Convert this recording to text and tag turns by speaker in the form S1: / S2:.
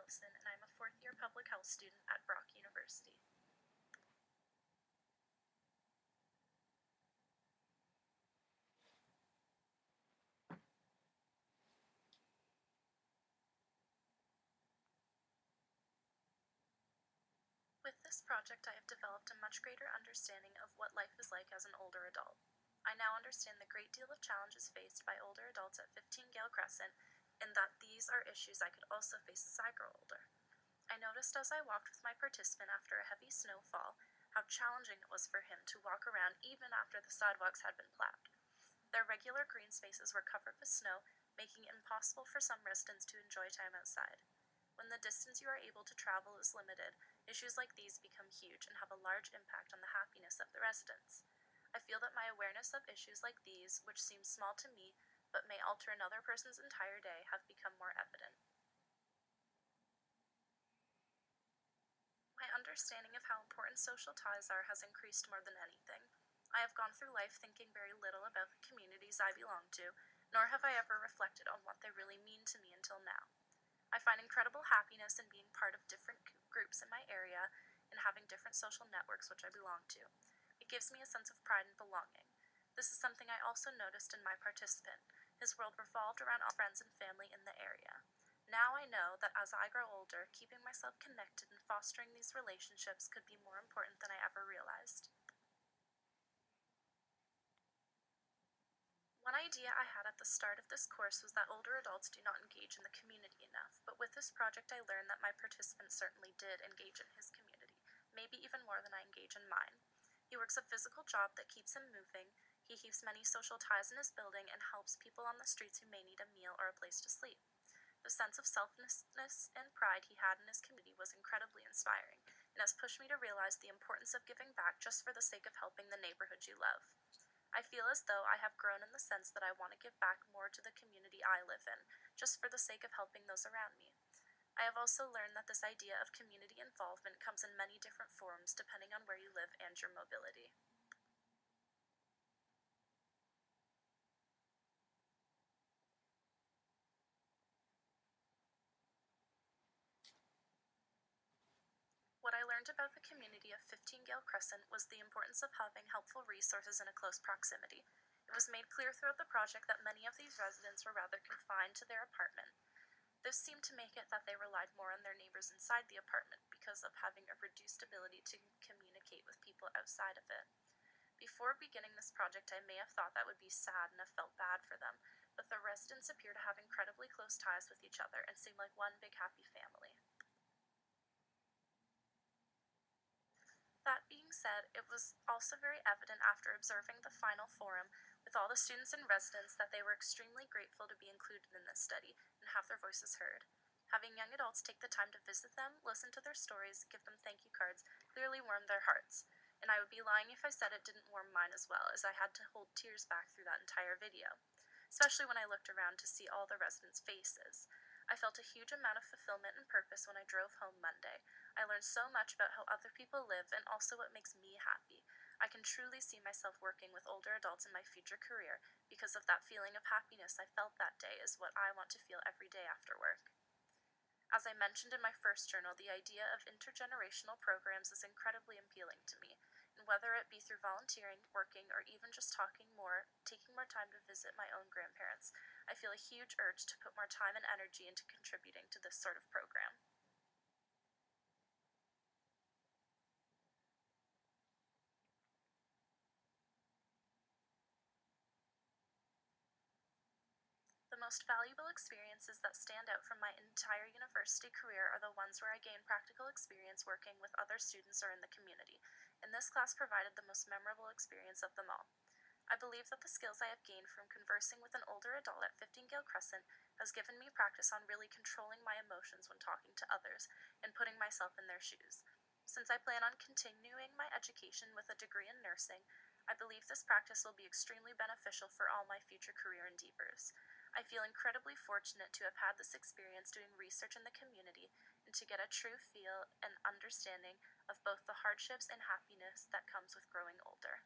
S1: Allison, and I'm a fourth-year public health student at Brock University. With this project, I have developed a much greater understanding of what life is like as an older adult. I now understand the great deal of challenges faced by older adults at 15 Gale Crescent, and that these are issues I could also face as I grow older. I noticed as I walked with my participant after a heavy snowfall how challenging it was for him to walk around even after the sidewalks had been plowed. Their regular green spaces were covered with snow, making it impossible for some residents to enjoy time outside. When the distance you are able to travel is limited, issues like these become huge and have a large impact on the happiness of the residents. I feel that my awareness of issues like these, which seem small to me but may alter another person's entire day, have become more evident. My understanding of how important social ties are has increased more than anything. I have gone through life thinking very little about the communities I belong to, nor have I ever reflected on what they really mean to me until now. I find incredible happiness in being part of different groups in my area and having different social networks which I belong to. It gives me a sense of pride and belonging. This is something I also noticed in my participant. His world revolved around all friends and family in the area. Now I know that as I grow older, keeping myself connected and fostering these relationships could be more important than I ever realized. One idea I had at the start of this course was that older adults do not engage in the community enough, but with this project I learned that my participant certainly did engage in his community, maybe even more than I engage in mine. He works a physical job that keeps him moving, he keeps many social ties in his building, and helps people on the streets who may need a meal or a place to sleep. The sense of selflessness and pride he had in his community was incredibly inspiring, and has pushed me to realize the importance of giving back just for the sake of helping the neighborhood you love. I feel as though I have grown in the sense that I want to give back more to the community I live in, just for the sake of helping those around me. I have also learned that this idea of community involvement comes in many different forms depending on where you live and your mobility. What I learned about the community of 15 Gale Crescent was the importance of having helpful resources in a close proximity. It was made clear throughout the project that many of these residents were rather confined to their apartment. This seemed to make it that they relied more on their neighbors inside the apartment because of having a reduced ability to communicate with people outside of it. Before beginning this project, I may have thought that would be sad and have felt bad for them, but the residents appear to have incredibly close ties with each other and seem like one big happy family. That being said, it was also very evident after observing the final forum with all the students and residents that they were extremely grateful to be included in this study and have their voices heard. Having young adults take the time to visit them, listen to their stories, give them thank you cards, clearly warmed their hearts. And I would be lying if I said it didn't warm mine as well, as I had to hold tears back through that entire video, especially when I looked around to see all the residents' faces. I felt a huge amount of fulfillment and purpose when I drove home Monday. I learned so much about how other people live and also what makes me happy. I can truly see myself working with older adults in my future career because of that feeling of happiness I felt that day is what I want to feel every day after work. As I mentioned in my first journal, the idea of intergenerational programs is incredibly appealing to me, and whether it be through volunteering, working, or even just taking more time to visit my own grandparents, I feel a huge urge to put more time and energy into contributing to this sort of program. The most valuable experiences that stand out from my entire university career are the ones where I gained practical experience working with other students or in the community, and this class provided the most memorable experience of them all. I believe that the skills I have gained from conversing with an older adult at 15 Gale Crescent has given me practice on really controlling my emotions when talking to others and putting myself in their shoes. Since I plan on continuing my education with a degree in nursing, I believe this practice will be extremely beneficial for all my future career endeavors. I feel incredibly fortunate to have had this experience doing research in the community and to get a true feel and understanding of both the hardships and happiness that comes with growing older.